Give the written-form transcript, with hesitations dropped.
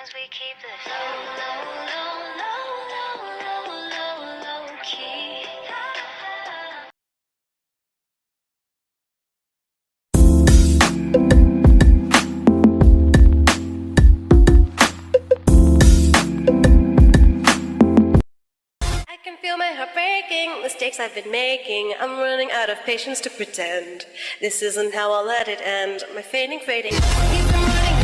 as we keep this low, low, low, low, low, low, low, low key. I can feel my heart breaking, mistakes I've been making. I'm running out of patience to pretend. This isn't how I'll let it end. My fading. Keep on running.